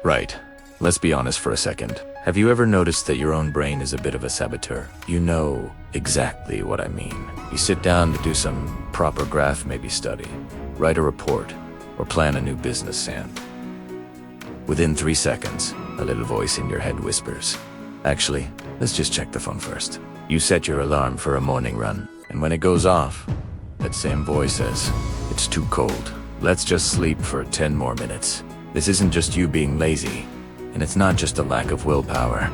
Right. Let's be honest for a second. Have you ever noticed that your own brain is a bit of a saboteur? You know exactly what I mean. You sit down to do some proper graph maybe study, write a report, or plan a new business and within 3 seconds, a little voice in your head whispers, "Actually, let's just check the phone first." You set your alarm for a morning run, and when it goes off, that same voice says, "It's too cold. Let's just sleep for 10 more minutes." This isn't just you being lazy, and it's not just a lack of willpower.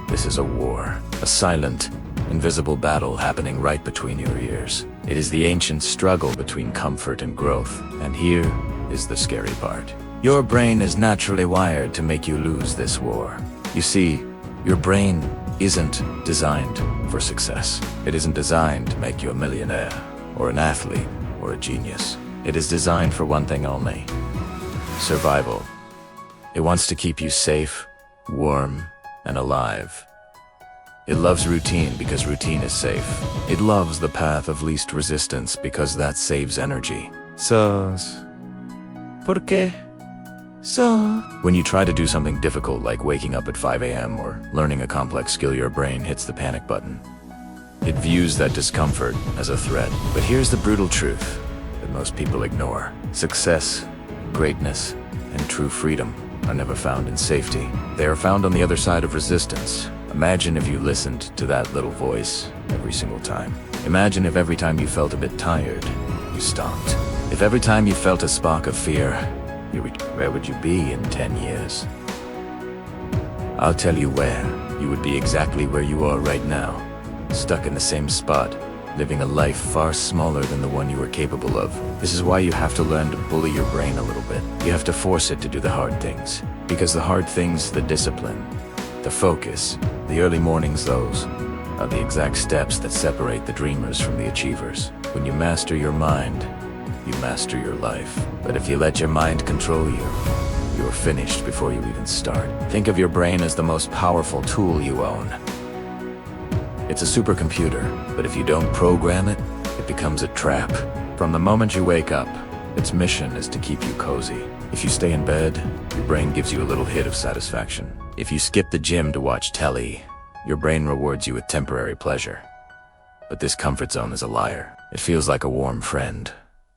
This is a war, a silent, invisible battle happening right between your ears. It is the ancient struggle between comfort and growth, and here is the scary part. Your brain is naturally wired to make you lose this war. You see, your brain isn't designed for success. It isn't designed to make you a millionaire, or an athlete, or a genius. It is designed for one thing only: survival. It wants to keep you safe, warm, and alive. It loves routine because routine is safe. It loves the path of least resistance because that saves energy. ¿Por qué? When you try to do something difficult like waking up at 5 a.m. or learning a complex skill, your brain hits the panic button. It views that discomfort as a threat. But here's the brutal truth that most people ignore. Success, greatness, and true freedom are never found in safety. They are found on the other side of resistance. Imagine if you listened to that little voice every single time. Imagine if every time you felt a bit tired, you stopped. If every time you felt a spark of fear, where would you be in 10 years? I'll tell you where. You would be exactly where you are right now, stuck in the same spot, living a life far smaller than the one you were capable of. This is why you have to learn to bully your brain a little bit. You have to force it to do the hard things. Because the hard things, the discipline, the focus, the early mornings, those are the exact steps that separate the dreamers from the achievers. When you master your mind, you master your life. But if you let your mind control you, you're finished before you even start. Think of your brain as the most powerful tool you own. It's a supercomputer, but if you don't program it, it becomes a trap. From the moment you wake up, its mission is to keep you cozy. If you stay in bed, your brain gives you a little hit of satisfaction. If you skip the gym to watch telly, your brain rewards you with temporary pleasure. But this comfort zone is a liar. It feels like a warm friend,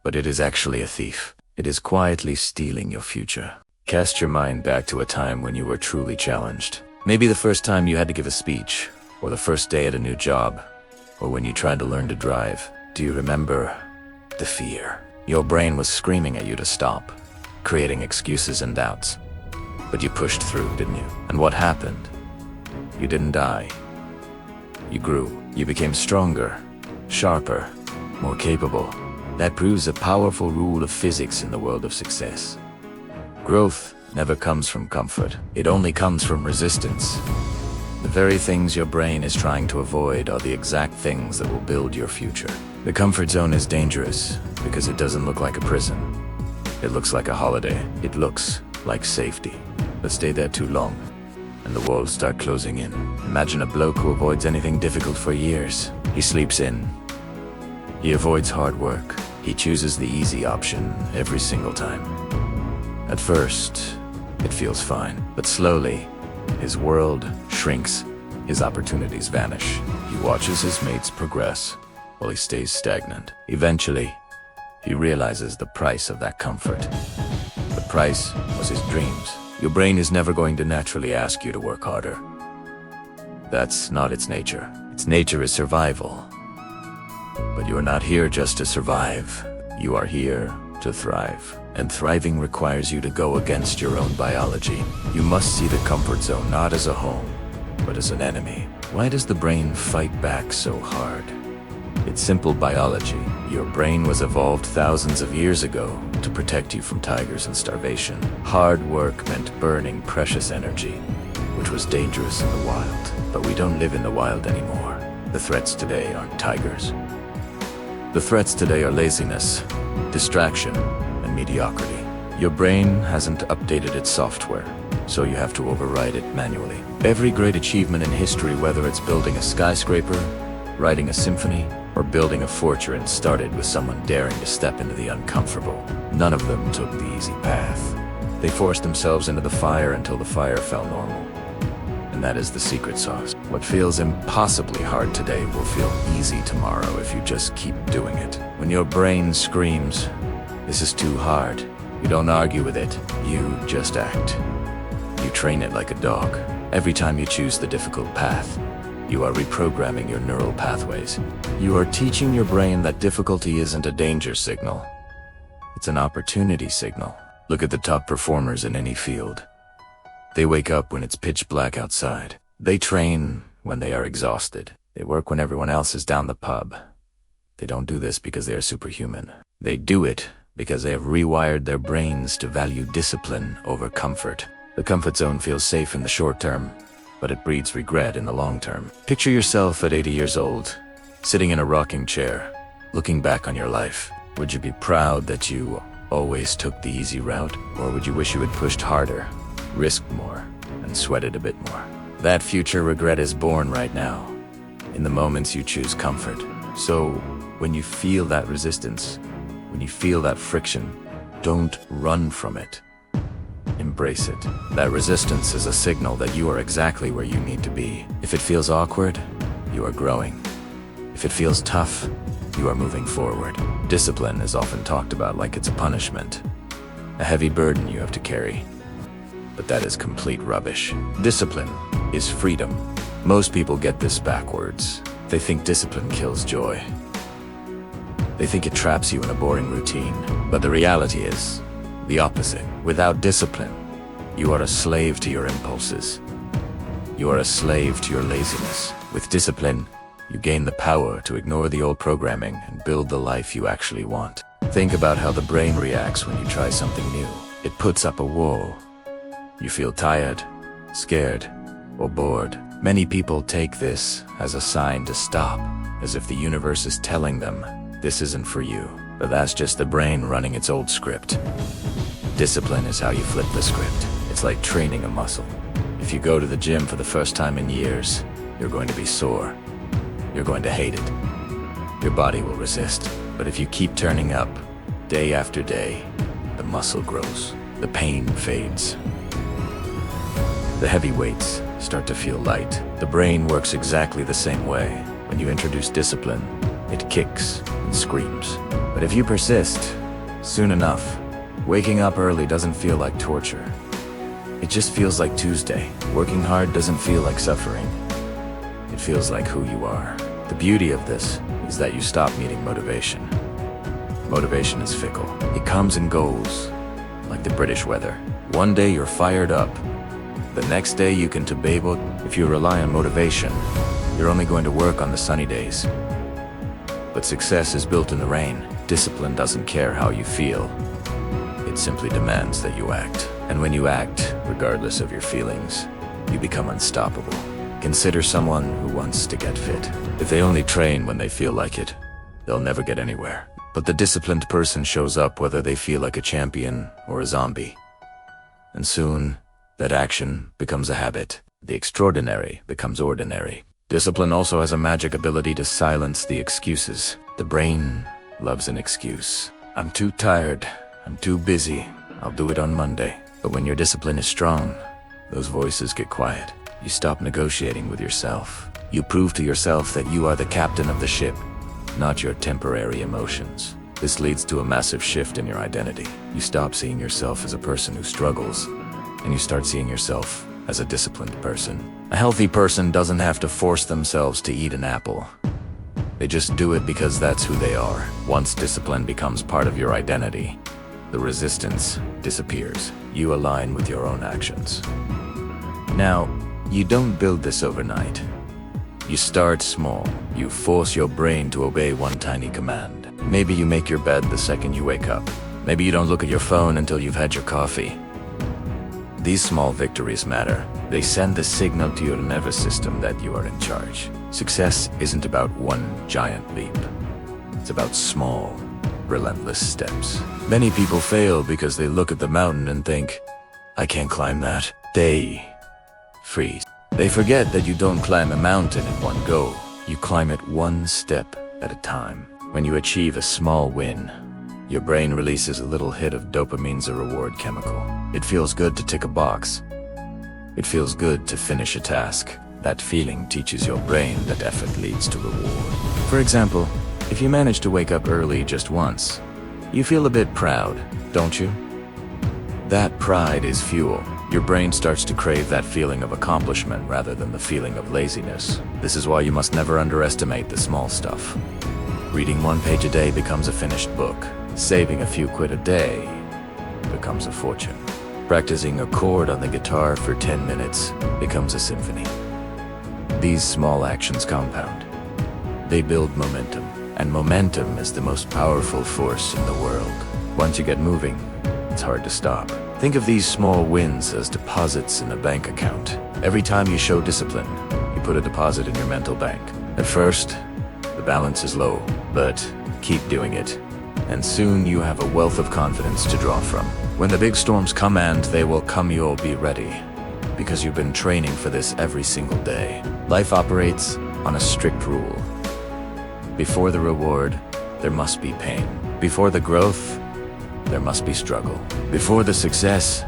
but it is actually a thief. It is quietly stealing your future. Cast your mind back to a time when you were truly challenged. Maybe the first time you had to give a speech, or the first day at a new job, or when you tried to learn to drive. Do you remember the fear? Your brain was screaming at you to stop, creating excuses and doubts. But you pushed through, didn't you? And what happened? You didn't die. You grew. You became stronger, sharper, more capable. That proves a powerful rule of physics in the world of success. Growth never comes from comfort. It only comes from resistance. The very things your brain is trying to avoid are the exact things that will build your future. The comfort zone is dangerous because it doesn't look like a prison. It looks like a holiday. It looks like safety. But stay there too long, and the walls start closing in. Imagine a bloke who avoids anything difficult for years. He sleeps in. He avoids hard work. He chooses the easy option every single time. At first, it feels fine, but slowly, his world shrinks, his opportunities vanish. He watches his mates progress, while he stays stagnant. Eventually, he realizes the price of that comfort. The price was his dreams. Your brain is never going to naturally ask you to work harder. That's not its nature. Its nature is survival. But you are not here just to survive. You are here to thrive. And thriving requires you to go against your own biology. You must see the comfort zone not as a home, but as an enemy. Why does the brain fight back so hard? It's simple biology. Your brain was evolved thousands of years ago to protect you from tigers and starvation. Hard work meant burning precious energy, which was dangerous in the wild. But we don't live in the wild anymore. The threats today aren't tigers. The threats today are laziness, distraction, and mediocrity. Your brain hasn't updated its software, so you have to override it manually. Every great achievement in history, whether it's building a skyscraper, writing a symphony, or building a fortress, started with someone daring to step into the uncomfortable. None of them took the easy path. They forced themselves into the fire until the fire felt normal. And that is the secret sauce. What feels impossibly hard today will feel easy tomorrow if you just keep doing it. When your brain screams, "This is too hard," you don't argue with it, you just act. You train it like a dog. Every time you choose the difficult path, you are reprogramming your neural pathways. You are teaching your brain that difficulty isn't a danger signal. It's an opportunity signal. Look at the top performers in any field. They wake up when it's pitch black outside. They train when they are exhausted. They work when everyone else is down the pub. They don't do this because they are superhuman. They do it because they have rewired their brains to value discipline over comfort. The comfort zone feels safe in the short term, but it breeds regret in the long term. Picture yourself at 80 years old, sitting in a rocking chair, looking back on your life. Would you be proud that you always took the easy route, or would you wish you had pushed harder, risked more, and sweated a bit more? That future regret is born right now, in the moments you choose comfort. So, when you feel that resistance, when you feel that friction, don't run from it. Embrace it. That resistance is a signal that you are exactly where you need to be. If it feels awkward, you are growing. If it feels tough, you are moving forward. Discipline is often talked about like it's a punishment, a heavy burden you have to carry. But that is complete rubbish. Discipline is freedom. Most people get this backwards. They think discipline kills joy. They think it traps you in a boring routine. But the reality is the opposite. Without discipline, you are a slave to your impulses. You are a slave to your laziness. With discipline, you gain the power to ignore the old programming and build the life you actually want. Think about how the brain reacts when you try something new. It puts up a wall. You feel tired, scared, or bored. Many people take this as a sign to stop, as if the universe is telling them, this isn't for you. But that's just the brain running its old script. Discipline is how you flip the script. It's like training a muscle. If you go to the gym for the first time in years, you're going to be sore. You're going to hate it. Your body will resist. But if you keep turning up, day after day, the muscle grows. The pain fades. The heavy weights start to feel light. The brain works exactly the same way. When you introduce discipline, it kicks and screams. But if you persist, soon enough, waking up early doesn't feel like torture. It just feels like Tuesday. Working hard doesn't feel like suffering. It feels like who you are. The beauty of this is that you stop needing motivation. Motivation is fickle. It comes and goes, like the British weather. One day you're fired up. The next day you can tobabble. If you rely on motivation, you're only going to work on the sunny days. But success is built in the rain. Discipline doesn't care how you feel. It simply demands that you act. And when you act, regardless of your feelings, you become unstoppable. Consider someone who wants to get fit. If they only train when they feel like it, they'll never get anywhere. But the disciplined person shows up whether they feel like a champion or a zombie. And soon, that action becomes a habit. The extraordinary becomes ordinary. Discipline also has a magic ability to silence the excuses. The brain loves an excuse. I'm too tired. I'm too busy. I'll do it on Monday. But when your discipline is strong, those voices get quiet. You stop negotiating with yourself. You prove to yourself that you are the captain of the ship, not your temporary emotions. This leads to a massive shift in your identity. You stop seeing yourself as a person who struggles, and you start seeing yourself as a disciplined person. A healthy person doesn't have to force themselves to eat an apple. They just do it because that's who they are. Once discipline becomes part of your identity, the resistance disappears. You align with your own actions. Now, you don't build this overnight. You start small. You force your brain to obey one tiny command. Maybe you make your bed the second you wake up. Maybe you don't look at your phone until you've had your coffee. These small victories matter. They send the signal to your nervous system that you are in charge. Success isn't about one giant leap. It's about small, relentless steps. Many people fail because they look at the mountain and think, I can't climb that. They freeze. They forget that you don't climb a mountain in one go. You climb it one step at a time. When you achieve a small win, Your brain releases a little hit of dopamine's a reward chemical. It feels good to tick a box. It feels good to finish a task. That feeling teaches your brain that effort leads to reward. For example, if you manage to wake up early just once, you feel a bit proud, don't you? That pride is fuel. Your brain starts to crave that feeling of accomplishment rather than the feeling of laziness. This is why you must never underestimate the small stuff. Reading 1 page a day becomes a finished book. Saving a few quid a day becomes a fortune. Practicing a chord on the guitar for 10 minutes becomes a symphony. These small actions compound. They build momentum, and momentum is the most powerful force in the world. Once you get moving, it's hard to stop. Think of these small wins as deposits in a bank account. Every time you show discipline, you put a deposit in your mental bank. At first, the balance is low, but keep doing it, and soon you have a wealth of confidence to draw from. When the big storms come, and they will come, you'll be ready, because you've been training for this every single day. Life operates on a strict rule. Before the reward, there must be pain. Before the growth, there must be struggle. Before the success,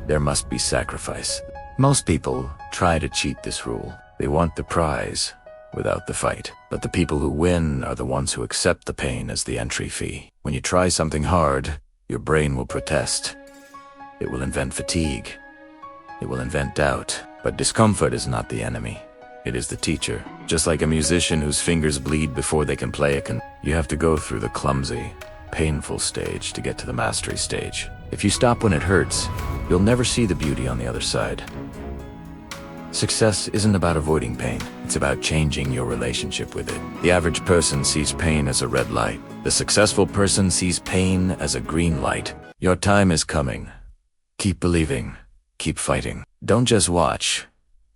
there must be sacrifice. Most people try to cheat this rule. They want the prize without the fight. But the people who win are the ones who accept the pain as the entry fee. When you try something hard, your brain will protest. It will invent fatigue. It will invent doubt. But discomfort is not the enemy. It is the teacher. Just like a musician whose fingers bleed before they can play you have to go through the clumsy, painful stage to get to the mastery stage. If you stop when it hurts, you'll never see the beauty on the other side. Success isn't about avoiding pain. It's about changing your relationship with it. The average person sees pain as a red light. The successful person sees pain as a green light. Your time is coming. Keep believing. Keep fighting. Don't just watch.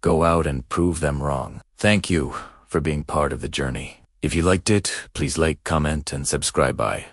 Go out and prove them wrong. Thank you for being part of the journey. If you liked it, please like, comment, and subscribe. Bye.